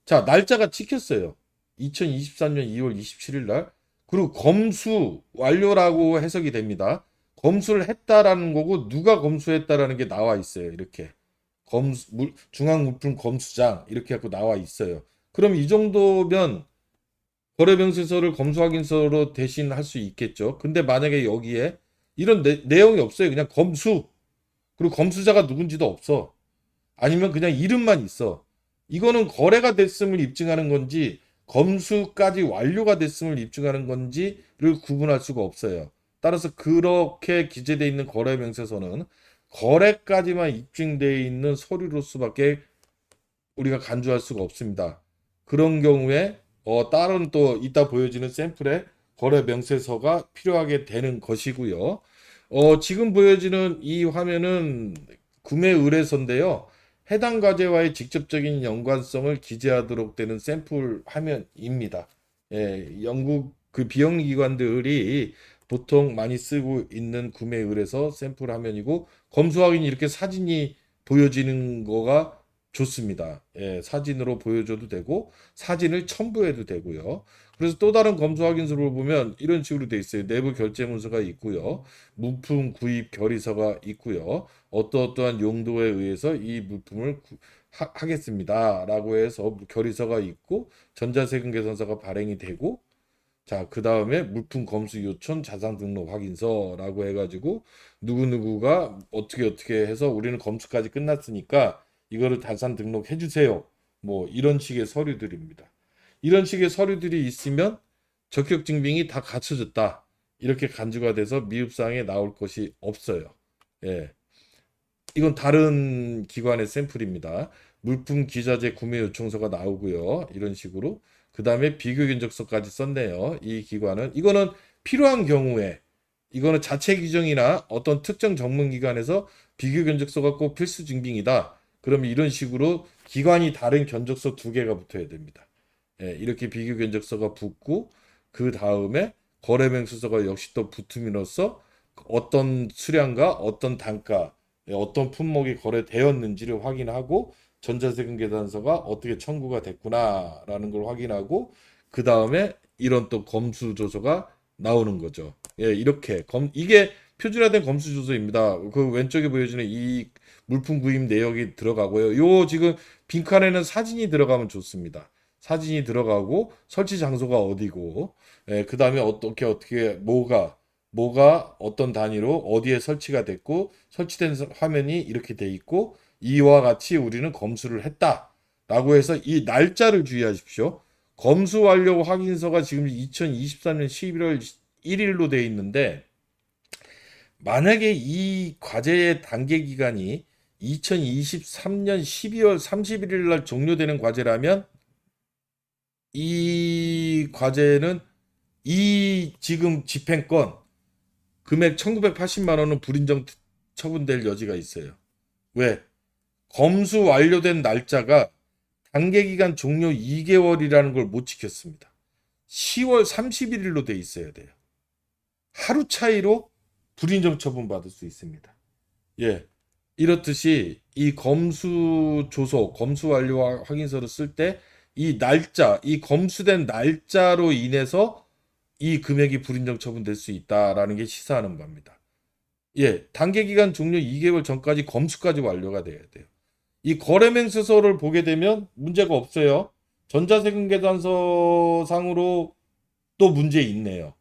자, 날짜가 찍혔어요. 2023년 2월 27일 날. 그리고 검수 완료라고 해석이 됩니다. 검수를 했다라는 거고 누가 검수했다라는 게 나와 있어요. 이렇게. 중앙물품 검수장 이렇게 갖고 나와 있어요. 그럼 이 정도면 거래명세서를 검수확인서로 대신 할 수 있겠죠. 근데 만약에 여기에 이런 내용이 없어요. 그냥 검수. 그리고 검수자가 누군지도 없어. 아니면 그냥 이름만 있어. 이거는 거래가 됐음을 입증하는 건지 검수까지 완료가 됐음을 입증하는 건지를 구분할 수가 없어요. 따라서 그렇게 기재되어 있는 거래명세서는 거래까지만 입증되어 있는 서류로서밖에 우리가 간주할 수가 없습니다. 그런 경우에 다른 또 이따 보여지는 샘플의 거래 명세서가 필요하게 되는 것이고요. 지금 보여지는 이 화면은 구매 의뢰서인데요. 해당 과제와의 직접적인 연관성을 기재하도록 되는 샘플 화면입니다. 예, 영국 그 비영리 기관들이 보통 많이 쓰고 있는 구매 의뢰서 샘플 화면이고 검수 확인이 이렇게 사진이 보여지는 거가 좋습니다. 예, 사진으로 보여줘도 되고 사진을 첨부해도 되고요. 그래서 또 다른 검수 확인서를 보면 이런 식으로 돼 있어요. 내부 결제 문서가 있고요. 물품 구입 결의서가 있고요. 어떠어떠한 용도에 의해서 이 물품을 하겠습니다라고 해서 결의서가 있고 전자세금 계산서가 발행이 되고 자, 그 다음에 물품 검수 요청 자산 등록 확인서라고 해가지고 누구누구가 어떻게 해서 우리는 검수까지 끝났으니까 이거를 자산 등록해 주세요. 뭐 이런 식의 서류들입니다. 이런 식의 서류들이 있으면 적격 증빙이 다 갖춰졌다. 이렇게 간주가 돼서 미흡사항에 나올 것이 없어요. 예. 이건 다른 기관의 샘플입니다. 물품 기자재 구매 요청서가 나오고요. 이런 식으로. 그 다음에 비교 견적서까지 썼네요. 이 기관은. 이거는 필요한 경우에 이거는 자체 규정이나 어떤 특정 전문기관에서 비교 견적서가 꼭 필수 증빙이다. 그러면 이런 식으로 기관이 다른 견적서 두 개가 붙어야 됩니다. 예, 이렇게 비교 견적서가 붙고 그 다음에 거래명세서가 역시 또 붙음으로써 어떤 수량과 어떤 단가 어떤 품목이 거래되었는지를 확인하고 전자세금 계산서가 어떻게 청구가 됐구나라는 걸 확인하고 그 다음에 이런 또 검수조서가 나오는 거죠. 예, 이렇게 이게 표준화된 검수조서입니다. 그 왼쪽에 보여지는 이 물품 구입 내역이 들어가고요. 요 지금 빈칸에는 사진이 들어가면 좋습니다. 사진이 들어가고 설치 장소가 어디고, 예, 그 다음에 어떻게 뭐가 어떤 단위로 어디에 설치가 됐고 설치된 화면이 이렇게 돼 있고 이와 같이 우리는 검수를 했다라고 해서 이 날짜를 주의하십시오. 검수 완료 확인서가 지금 2023년 11월 1일로 돼 있는데 만약에 이 과제의 단계 기간이 2023년 12월 31일 날 종료되는 과제라면 이 과제는 이 지금 집행권 금액 1980만 원은 불인정 처분될 여지가 있어요. 왜? 검수 완료된 날짜가 단계 기간 종료 2개월이라는 걸 못 지켰습니다. 10월 31일로 돼 있어야 돼요. 하루 차이로 불인정 처분 받을 수 있습니다. 예. 이렇듯이 이 검수 조서, 검수 완료 확인서를 쓸 때 이 날짜, 이 검수된 날짜로 인해서 이 금액이 불인정 처분될 수 있다라는 게 시사하는 바입니다. 예, 단계 기간 종료 2개월 전까지 검수까지 완료가 돼야 돼요. 이 거래맹세서를 보게 되면 문제가 없어요. 전자세금 계산서 상으로 또 문제 있네요.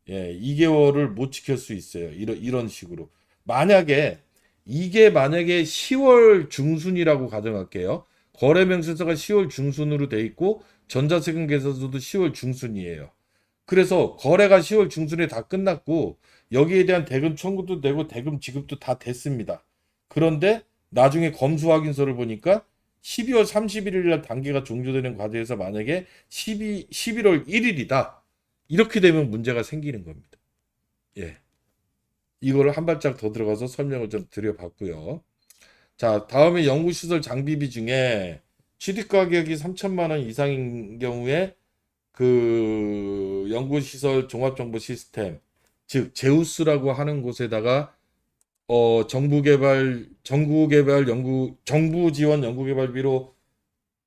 예, 2개월을 못 지킬 수 있어요. 이런 식으로. 만약에 이게 만약에 10월 중순이라고 가정할게요. 거래명세서가 10월 중순으로 돼 있고 전자세금 계산서도 10월 중순이에요. 그래서 거래가 10월 중순에 다 끝났고 여기에 대한 대금 청구도 되고 대금 지급도 다 됐습니다. 그런데 나중에 검수 확인서를 보니까 12월 31일 날 단계가 종료되는 과정에서 만약에 11월 1일이다. 이렇게 되면 문제가 생기는 겁니다. 예. 이거를 한 발짝 더 들어가서 설명을 좀 드려봤고요. 자, 다음에 연구시설 장비비 중에 취득 가격이 3천만 원 이상인 경우에 그 연구시설 종합정보 시스템, 즉 제우스라고 하는 곳에다가 정부개발 정부 지원 연구개발비로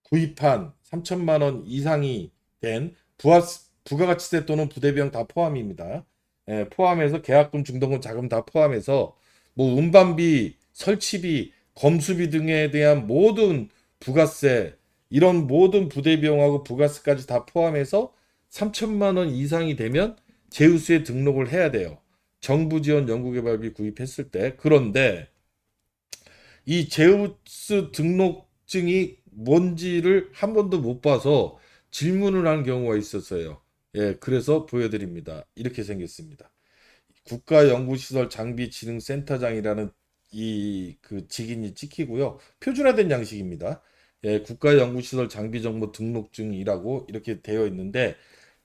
구입한 3천만 원 이상이 된 부가가치세 또는 부대비용 다 포함입니다. 예, 포함해서 계약금, 중도금, 자금 다 포함해서 뭐 운반비, 설치비, 검수비 등에 대한 모든 부가세 이런 모든 부대비용하고 부가세까지 다 포함해서 3천만 원 이상이 되면 제우스에 등록을 해야 돼요. 정부 지원 연구개발비 구입했을 때. 그런데 이 제우스 등록증이 뭔지를 한 번도 못 봐서 질문을 한 경우가 있었어요. 예, 그래서 보여드립니다. 이렇게 생겼습니다. 국가연구시설 장비진흥센터장이라는 이 그 직인이 찍히고요. 표준화된 양식입니다. 예, 국가연구시설 장비정보 등록증이라고 이렇게 되어 있는데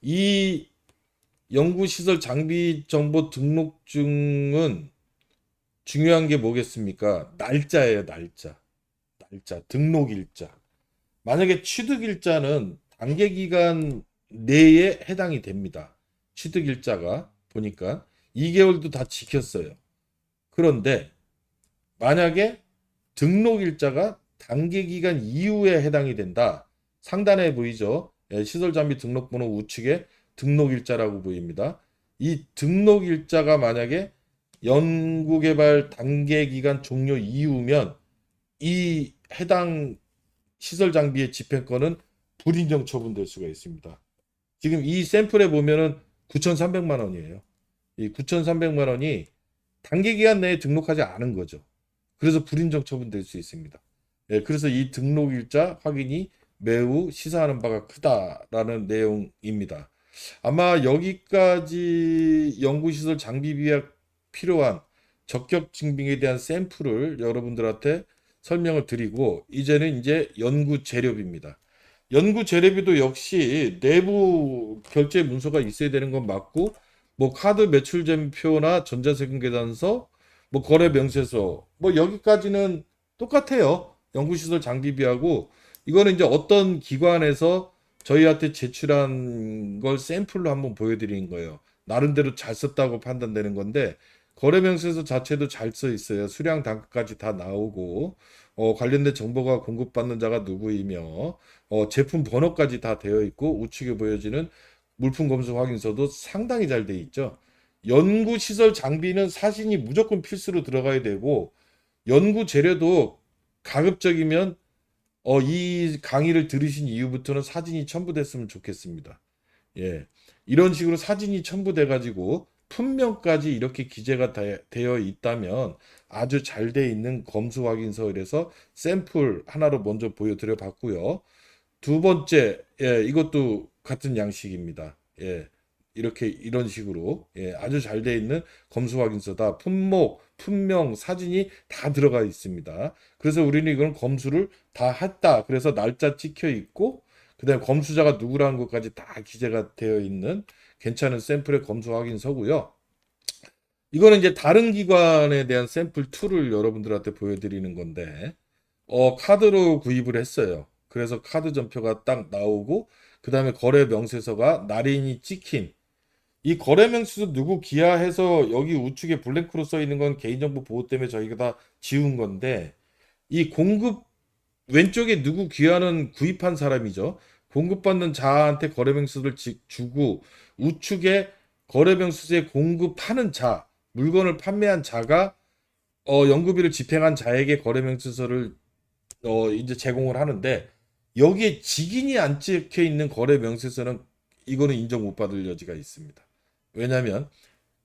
이 연구시설 장비정보 등록증은 중요한 게 뭐겠습니까? 날짜예요, 날짜. 날짜, 등록일자. 만약에 취득일자는 단계기간 내에 해당이 됩니다. 취득일자가 보니까 2개월도 다 지켰어요. 그런데 만약에 등록일자가 단계기간 이후에 해당이 된다. 상단에 보이죠? 예, 시설장비 등록번호 우측에 등록일자라고 보입니다. 이 등록일자가 만약에 연구개발 단계기간 종료 이후면 이 해당 시설 장비의 집행권은 불인정 처분될 수가 있습니다. 지금 이 샘플에 보면은 9,300만 원이에요. 이 9,300만 원이 단기 기간 내에 등록하지 않은 거죠. 그래서 불인정 처분될 수 있습니다. 예, 그래서 이 등록일자 확인이 매우 시사하는 바가 크다라는 내용입니다. 아마 여기까지 연구시설 장비비에 필요한 적격 증빙에 대한 샘플을 여러분들한테 설명을 드리고 이제는 이제 연구 재료비입니다. 연구 재료비도 역시 내부 결제 문서가 있어야 되는 건 맞고 뭐 카드 매출점표나 전자세금 계산서 뭐 거래 명세서 뭐 여기까지는 똑같아요. 연구시설 장비비하고 이거는 이제 어떤 기관에서 저희한테 제출한 걸 샘플로 한번 보여드린 거예요. 나름대로 잘 썼다고 판단되는 건데 거래 명세서 자체도 잘 써 있어요. 수량 단가까지 다 나오고 관련된 정보가 공급받는 자가 누구이며 제품 번호까지 다 되어 있고 우측에 보여지는 물품 검수 확인서도 상당히 잘 돼 있죠. 연구 시설 장비는 사진이 무조건 필수로 들어가야 되고 연구 재료도 가급적이면 이 강의를 들으신 이후부터는 사진이 첨부됐으면 좋겠습니다. 예. 이런 식으로 사진이 첨부돼 가지고 품명까지 이렇게 기재가 되어 있다면 아주 잘 돼 있는 검수 확인서에서 샘플 하나로 먼저 보여드려 봤고요. 두 번째, 예, 이것도 같은 양식입니다. 예, 이렇게 이런 식으로 예, 아주 잘 돼 있는 검수 확인서다. 품목, 품명, 사진이 다 들어가 있습니다. 그래서 우리는 이건 검수를 다 했다. 그래서 날짜 찍혀 있고 그다음에 검수자가 누구라는 것까지 다 기재가 되어 있는 괜찮은 샘플의 검수 확인서고요. 이거는 이제 다른 기관에 대한 샘플 2를 여러분들한테 보여드리는 건데 카드로 구입을 했어요. 그래서 카드 전표가 딱 나오고 그다음에 거래 명세서가 날인이 찍힌 이 거래명세서 누구 기하해서 여기 우측에 블랭크로 써 있는 건 개인정보 보호 때문에 저희가 다 지운 건데, 이 공급 왼쪽에 누구 귀하는 구입한 사람이죠. 공급받는 자한테 거래명세서를 주고 우측에 거래명세서에 공급하는 자, 물건을 판매한 자가 연구비를 집행한 자에게 거래명세서를 이제 제공을 하는데, 여기에 직인이 안 찍혀 있는 거래명세서는 이거는 인정 못 받을 여지가 있습니다. 왜냐하면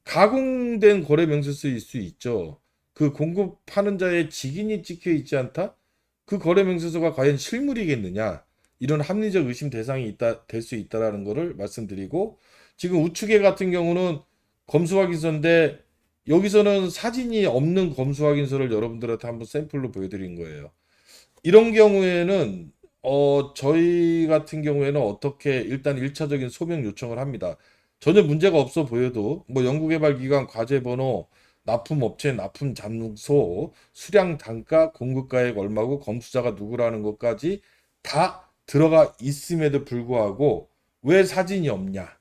가공된 거래명세서일 수 있죠. 그 공급하는 자의 직인이 찍혀 있지 않다? 그 거래명세서가 과연 실물이겠느냐? 이런 합리적 의심 대상이 있다, 될 수 있다라는 것을 말씀드리고, 지금 우측에 같은 경우는 검수확인서인데 여기서는 사진이 없는 검수확인서를 여러분들한테 한번 샘플로 보여드린 거예요. 이런 경우에는 저희 같은 경우에는 어떻게 일단 1차적인 소명 요청을 합니다. 전혀 문제가 없어 보여도 뭐 연구개발기관 과제번호, 납품업체, 납품 장소, 수량 단가, 공급가액 얼마고 검수자가 누구라는 것까지 다 들어가 있음에도 불구하고 왜 사진이 없냐?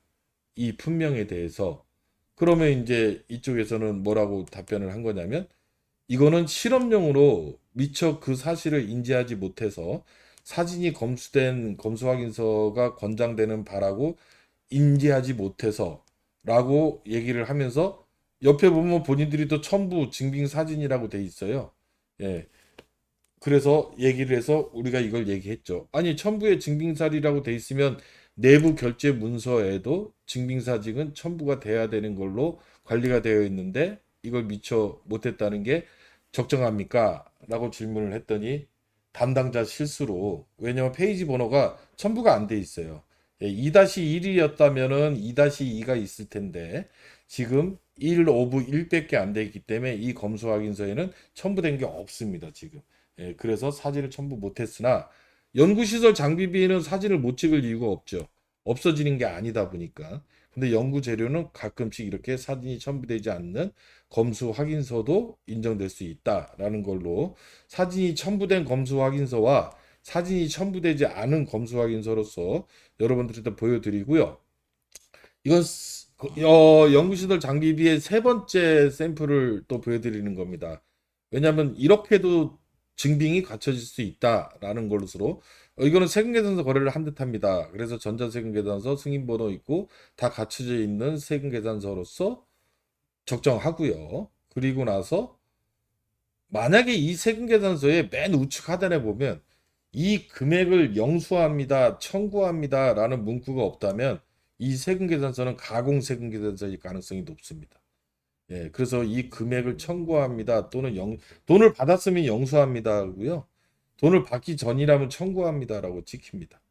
이 품명에 대해서. 그러면 이제 이쪽에서는 뭐라고 답변을 한 거냐면, 이거는 실험용으로 미처 그 사실을 인지하지 못해서 사진이 검수된 검수 확인서가 권장되는 바라고 인지하지 못해서 라고 얘기를 하면서, 옆에 보면 본인들이 또 첨부 증빙 사진이라고 돼 있어요. 예. 그래서 얘기를 해서 우리가 이걸 얘기했죠. 아니, 첨부에 증빙사실이라고 돼 있으면 내부 결제 문서에도 증빙사직은 첨부가 돼야 되는 걸로 관리가 되어 있는데 이걸 미처 못했다는 게 적정합니까? 라고 질문을 했더니 담당자 실수로, 왜냐면 페이지 번호가 첨부가 안 돼 있어요. 2-1이었다면은 2-2가 있을 텐데 지금 1 오브 1밖에 안 돼 있기 때문에 이 검수 확인서에는 첨부된 게 없습니다, 지금. 그래서 사진을 첨부 못했으나 연구시설 장비비에는 사진을 못 찍을 이유가 없죠. 없어지는 게 아니다 보니까. 근데 연구 재료는 가끔씩 이렇게 사진이 첨부되지 않는 검수 확인서도 인정될 수 있다라는 걸로, 사진이 첨부된 검수 확인서와 사진이 첨부되지 않은 검수 확인서로서 여러분들한테 보여드리고요. 이건 연구시설 장비비의 세 번째 샘플을 또 보여드리는 겁니다. 왜냐하면 이렇게도 증빙이 갖춰질 수 있다라는 것으로, 이거는 세금계산서 거래를 한 듯합니다. 그래서 전자세금계산서 승인번호 있고 다 갖춰져 있는 세금계산서로서 적정하고요. 그리고 나서 만약에 이 세금계산서의 맨 우측 하단에 보면 이 금액을 영수합니다, 청구합니다 라는 문구가 없다면 이 세금계산서는 가공세금계산서일 가능성이 높습니다. 그래서 이 금액을 청구합니다 또는 돈을 받았으면 영수합니다고요. 돈을 받기 전이라면 청구합니다라고 찍힙니다.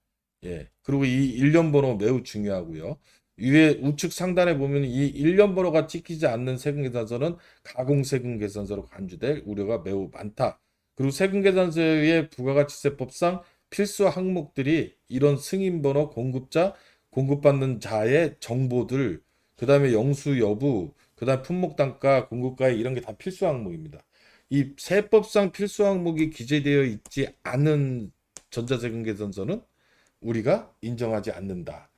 그리고 이 일련 번호 매우 중요하고요. 위에 우측 상단에 보면 이 일련 번호가 찍히지 않는 세금계산서는 가공세금계산서로 간주될 우려가 매우 많다. 그리고 세금계산서의 부가가치세법상 필수 항목들이 이런 승인번호, 공급자, 공급받는 자의 정보들, 그 다음에 영수 여부, 그 다음 품목단가, 공급가액 이런 게 다 필수 항목입니다. 이 세법상 필수 항목이 기재되어 있지 않은 전자세금 계산서는 우리가 인정하지 않는다.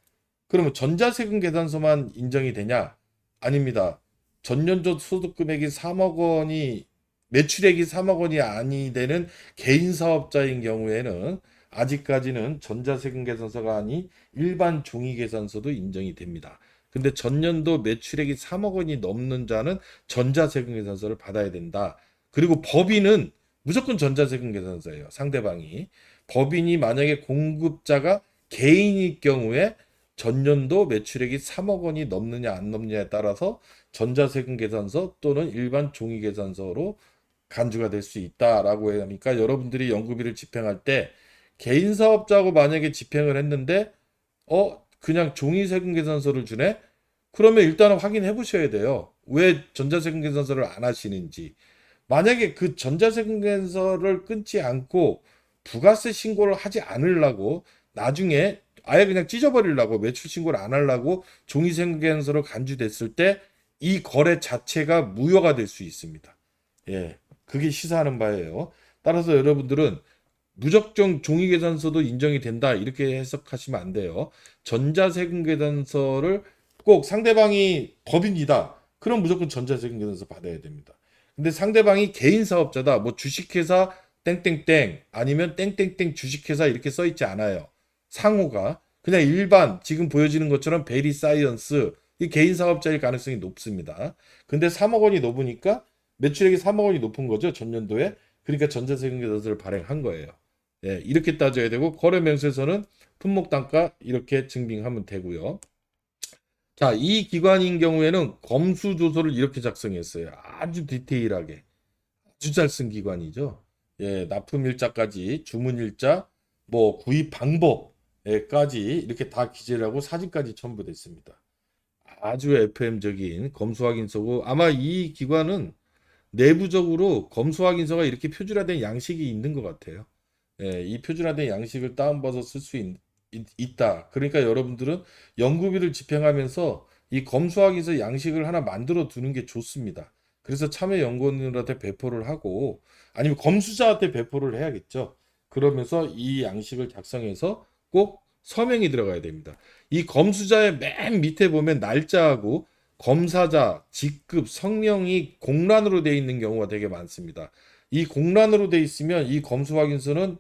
그러면 전자세금 계산서만 인정이 되냐? 아닙니다. 전년도 소득 금액이 3억 원이, 매출액이 3억 원이 아니 되는 개인 사업자인 경우에는 아직까지는 전자세금 계산서가 아닌 일반 종이 계산서도 인정이 됩니다. 근데 전년도 매출액이 3억 원이 넘는 자는 전자세금 계산서를 받아야 된다. 그리고 법인은 무조건 전자세금 계산서예요. 상대방이. 법인이 만약에 공급자가 개인일 경우에 전년도 매출액이 3억 원이 넘느냐 안 넘느냐에 따라서 전자세금 계산서 또는 일반 종이 계산서로 간주가 될 수 있다라고 하니까, 여러분들이 연구비를 집행할 때 개인 사업자하고 만약에 집행을 했는데 그냥 종이 세금 계산서를 주네? 그러면 일단은 확인해 보셔야 돼요. 왜 전자세금 계산서를 안 하시는지. 만약에 그 전자세금 계산서를 끊지 않고 부가세 신고를 하지 않으려고, 나중에 아예 그냥 찢어버리려고, 매출 신고를 안 하려고 종이세금 계산서로 간주됐을 때 이 거래 자체가 무효가 될 수 있습니다. 그게 시사하는 바예요. 따라서 여러분들은 무작정 종이계산서도 인정이 된다 이렇게 해석하시면 안 돼요. 전자세금 계산서를 꼭 상대방이 법인이다. 그럼 무조건 전자증권에서 받아야 됩니다. 근데 상대방이 개인 사업자다. 뭐 주식회사 땡땡땡 아니면 땡땡땡 주식회사 이렇게 써 있지 않아요. 상호가 그냥 일반 지금 보여지는 것처럼 베리사이언스 이 개인 사업자일 가능성이 높습니다. 근데 3억 원이 넘으니까 매출액이 3억 원이 높은 거죠. 전년도에. 그러니까 전자세금계산서를 발행한 거예요. 예, 이렇게 따져야 되고 거래명세서는 품목 단가 이렇게 증빙하면 되고요. 자, 이 기관인 경우에는 검수조서를 이렇게 작성했어요. 아주 디테일하게. 아주 잘 쓴 기관이죠. 예, 납품일자까지, 주문일자, 뭐 구입 방법까지 이렇게 다 기재를 하고 사진까지 첨부됐습니다. 아주 FM적인 검수확인서고 아마 이 기관은 내부적으로 검수확인서가 이렇게 표준화된 양식이 있는 것 같아요. 예, 이 표준화된 양식을 다운받아서 쓸 수 있다. 그러니까 여러분들은 연구비를 집행하면서 이 검수하기서 양식을 하나 만들어 두는 게 좋습니다. 그래서 참여 연구원들한테 배포를 하고 아니면 검수자한테 배포를 해야겠죠. 그러면서 이 양식을 작성해서 꼭 서명이 들어가야 됩니다. 이 검수자의 맨 밑에 보면 날짜하고 검사자, 직급, 성명이 공란으로 되어 있는 경우가 되게 많습니다. 이 공란으로 되어 있으면 이 검수확인서는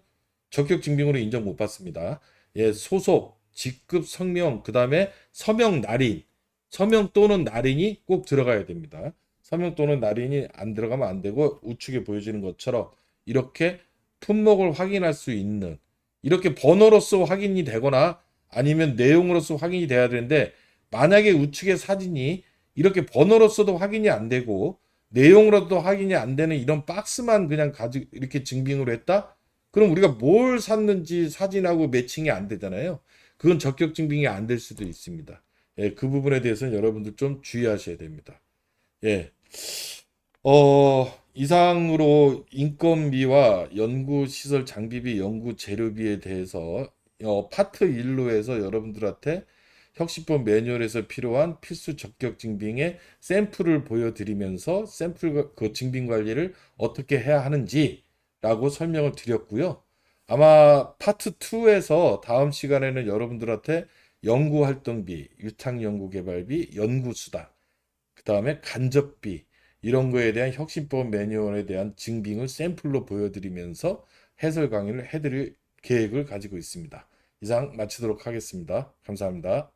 적격 증빙으로 인정 못 받습니다. 예, 소속, 직급, 성명, 그 다음에 서명 날인, 서명 또는 날인이 꼭 들어가야 됩니다. 서명 또는 날인이 안 들어가면 안 되고 우측에 보여지는 것처럼 이렇게 품목을 확인할 수 있는 이렇게 번호로서 확인이 되거나 아니면 내용으로서 확인이 돼야 되는데 만약에 우측의 사진이 이렇게 번호로서도 확인이 안 되고 내용으로도 확인이 안 되는 이런 박스만 그냥 가지고 이렇게 증빙을 했다? 그럼 우리가 뭘 샀는지 사진하고 매칭이 안 되잖아요. 그건 적격 증빙이 안 될 수도 있습니다. 예, 그 부분에 대해서는 여러분들 좀 주의하셔야 됩니다. 예. 이상으로 인건비와 연구시설 장비비, 연구 재료비에 대해서 파트 1로 해서 여러분들한테 혁신법 매뉴얼에서 필요한 필수 적격 증빙의 샘플을 보여드리면서 샘플 그 증빙 관리를 어떻게 해야 하는지라고 설명을 드렸고요. 아마 파트 2에서 다음 시간에는 여러분들한테 연구활동비, 유탁연구개발비, 연구수당, 그 다음에 간접비 이런 거에 대한 혁신법 매뉴얼에 대한 증빙을 샘플로 보여드리면서 해설 강의를 해드릴 계획을 가지고 있습니다. 이상 마치도록 하겠습니다. 감사합니다.